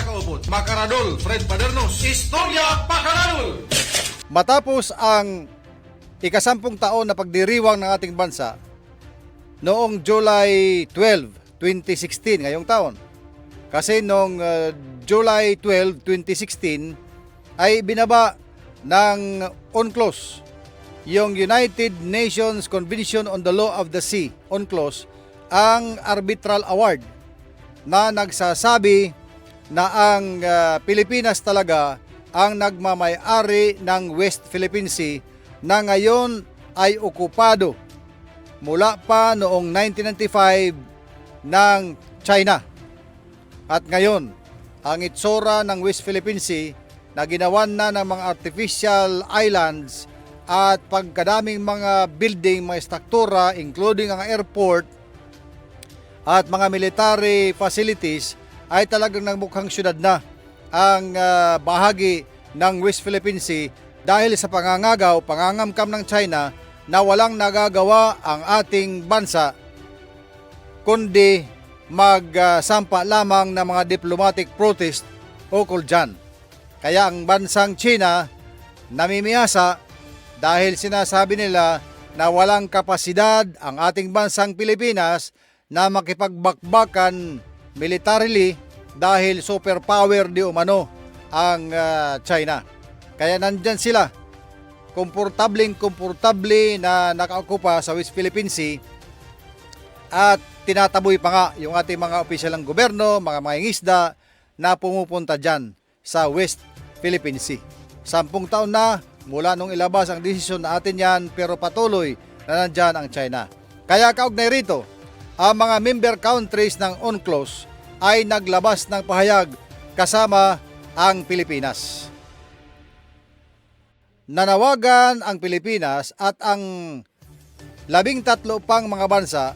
nakaupot. Makaradol, Fred Padernos, Istorya Pakaradol! Matapos ang ikasampung taon na pagdiriwang ng ating bansa, noong July 12, 2016, ngayong taon. Kasi noong July 12, 2016 ay binaba ng UNCLOS, yung United Nations Convention on the Law of the Sea, UNCLOS, ang arbitral award na nagsasabi na ang Pilipinas talaga ang nagmamay-ari ng West Philippine Sea na ngayon ay okupado mula pa noong 1995 ng China. At ngayon, ang itsura ng West Philippine Sea na ginawan na ng mga artificial islands at pagkadaming mga building, mga struktura, including ang airport at mga military facilities, ay talagang nagmukhang syudad na ang bahagi ng West Philippine Sea dahil sa pangangamkam ng China na walang nagagawa ang ating bansa kundi magsampa lamang ng mga diplomatic protest ukol dyan. Kaya ang bansang China namimiyasa dahil sinasabi nila na walang kapasidad ang ating bansang Pilipinas na makipagbakbakan militarily dahil superpower di umano ang China. Kaya nandyan sila, komportable na nakaukupa sa West Philippine Sea at tinataboy pa nga yung ating mga opisyal ng gobyerno, mga mangingisda na pumupunta dyan sa West Philippine Sea. 10 taon na mula nung ilabas ang desisyon na atin yan, pero patuloy na nandyan ang China. Kaya kaugnay rito, ang mga member countries ng UNCLOS ay naglabas ng pahayag kasama ang Pilipinas. Nanawagan ang Pilipinas at ang 13 pang mga bansa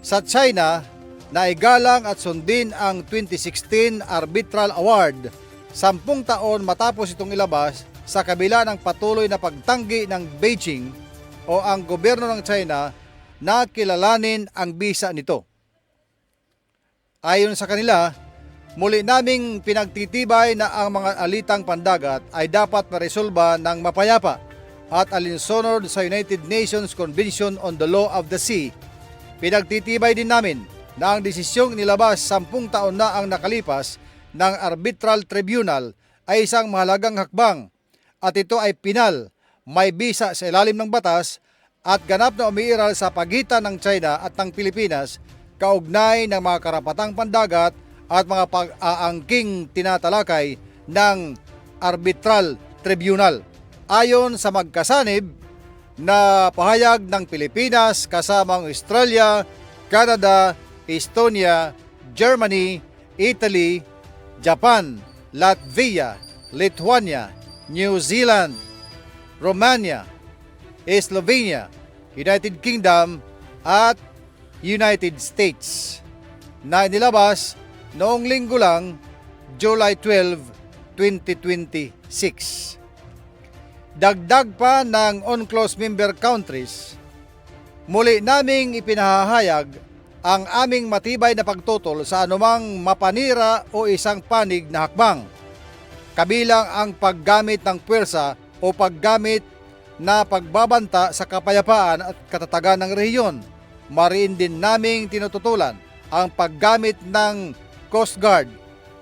sa China na igalang at sundin ang 2016 Arbitral Award 10 taon matapos itong ilabas sa kabila ng patuloy na pagtanggi ng Beijing o ang gobyerno ng China na kilalanin ang bisa nito. Ayon sa kanila, muli naming pinagtitibay na ang mga alitang pandagat ay dapat maresolba ng mapayapa at alinsunod sa United Nations Convention on the Law of the Sea. Pinagtitibay din namin na ang desisyong nilabas 10 taon na ang nakalipas ng Arbitral Tribunal ay isang mahalagang hakbang at ito ay pinal, may bisa sa ilalim ng batas at ganap na umiiral sa pagitan ng China at ng Pilipinas kaugnay ng mga karapatang pandagat at mga pag-aangking tinatalakay ng Arbitral Tribunal. Ayon sa magkasanib na pahayag ng Pilipinas kasamang Australia, Canada, Estonia, Germany, Italy, Japan, Latvia, Lithuania, New Zealand, Romania, Slovenia, United Kingdom at United States na inilabas noong linggo lang, July 12, 2026. Dagdag pa ng UNCLOS member countries, muli naming ipinahahayag ang aming matibay na pagtutol sa anumang mapanira o isang panig na hakbang, kabilang ang paggamit ng puwersa o paggamit na pagbabanta sa kapayapaan at katatagan ng rehiyon. Mariin din naming tinututulan ang paggamit ng Coast Guard,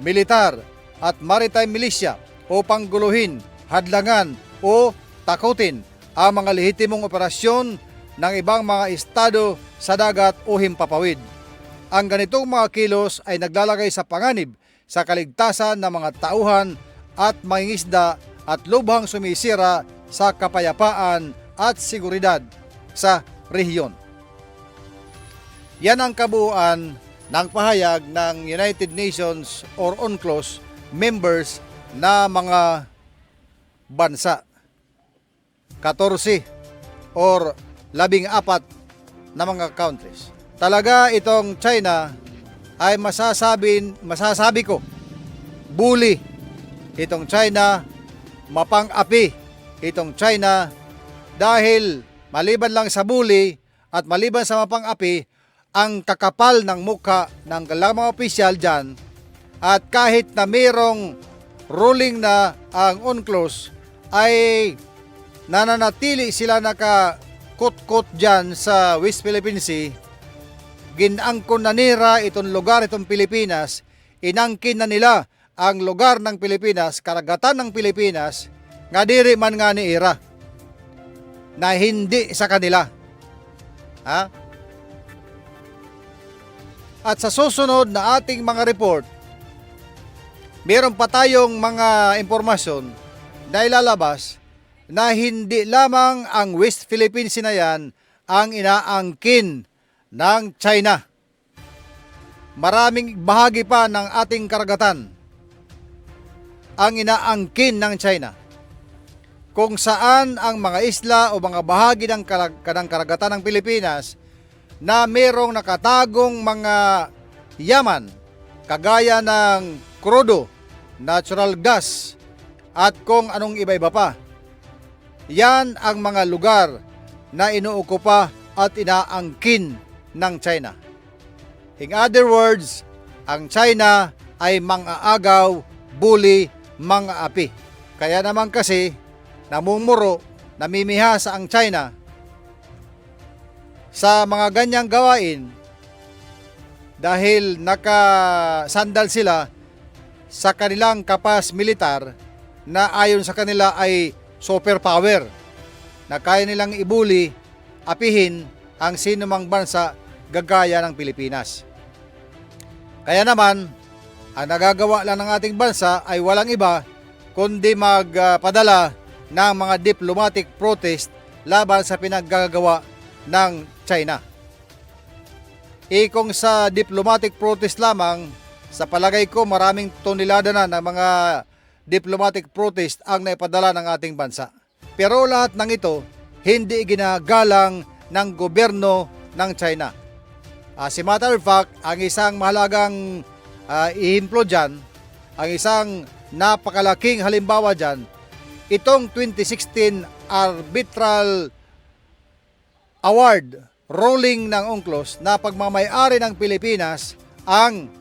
militar at maritime militia upang guluhin, hadlangan o takutin ang mga lehitimong operasyon ng ibang mga estado sa dagat o himpapawid. Ang ganitong mga kilos ay naglalagay sa panganib sa kaligtasan ng mga tauhan at mangingisda at lubhang sumisira sa kapayapaan at seguridad sa rehiyon. Yan ang kabuuan ng pahayag ng United Nations or UNCLOS members na mga bansa. 14 or 14 na mga countries. Talaga itong China ay masasabi ko, bully. Itong China, mapang-api. Itong China, dahil maliban lang sa bully at maliban sa mapang-api, ang kakapal ng mukha ng mga opisyal dyan At kahit na mayroong ruling na ang UNCLOS ay nananatili sila nakakut-kut dyan sa West Philippine Sea, ginangkon na nira itong lugar, itong Pilipinas, inangkin na nila ang lugar ng Pilipinas, karagatan ng Pilipinas, nga diri man nga ni ira, na hindi sa kanila. Ha? At sa susunod na ating mga report, meron pa tayong mga impormasyon na ilalabas na hindi lamang ang West Philippine Sea na yan ang inaangkin ng China. Maraming bahagi pa ng ating karagatan ang inaangkin ng China, kung saan ang mga isla o mga bahagi ng karagatan ng Pilipinas na merong nakatagong mga yaman kagaya ng krudo, natural gas, at kung anong iba-iba pa. Yan ang mga lugar na inuukupa at inaangkin ng China. In other words, ang China ay mang-aagaw, bully, mang-aapi. Kaya naman kasi namumuro, namimihasa ang China sa mga ganyang gawain dahil nakasandal sila sa kanilang kapas militar na ayon sa kanila ay superpower, na kaya nilang ibuli, apihin ang sinumang bansa gagaya ng Pilipinas. Kaya naman, ang nagagawa lang ng ating bansa ay walang iba kundi magpadala ng mga diplomatic protest laban sa pinaggagawa ng China. Kung sa diplomatic protest lamang, sa palagay ko maraming tonelada na ng mga diplomatic protest ang naipadala ng ating bansa. Pero lahat ng ito hindi ginagalang ng gobyerno ng China. As a matter of fact, ang isang mahalagang ihimplo dyan, ang isang napakalaking halimbawa dyan, itong 2016 arbitral award ruling ng UNCLOS na pagmamay-ari ng Pilipinas ang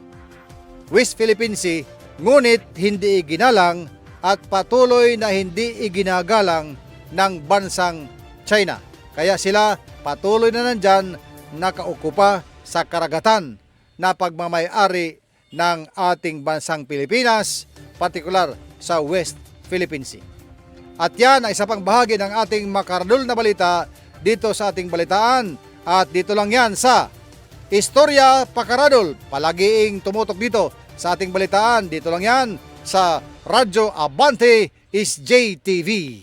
West Philippine Sea, ngunit hindi iginalang at patuloy na hindi iginagalang ng bansang China. Kaya sila patuloy na nandyan nakaukupa sa karagatan na pagmamay-ari ng ating bansang Pilipinas, partikular sa West Philippine Sea. At yan ay isa pang bahagi ng ating makaradul na balita dito sa ating balitaan. At dito lang yan sa Istorya Pakaradol. Palagiing tumutok dito sa ating balitaan. Dito lang yan sa Radyo Abante is JTV.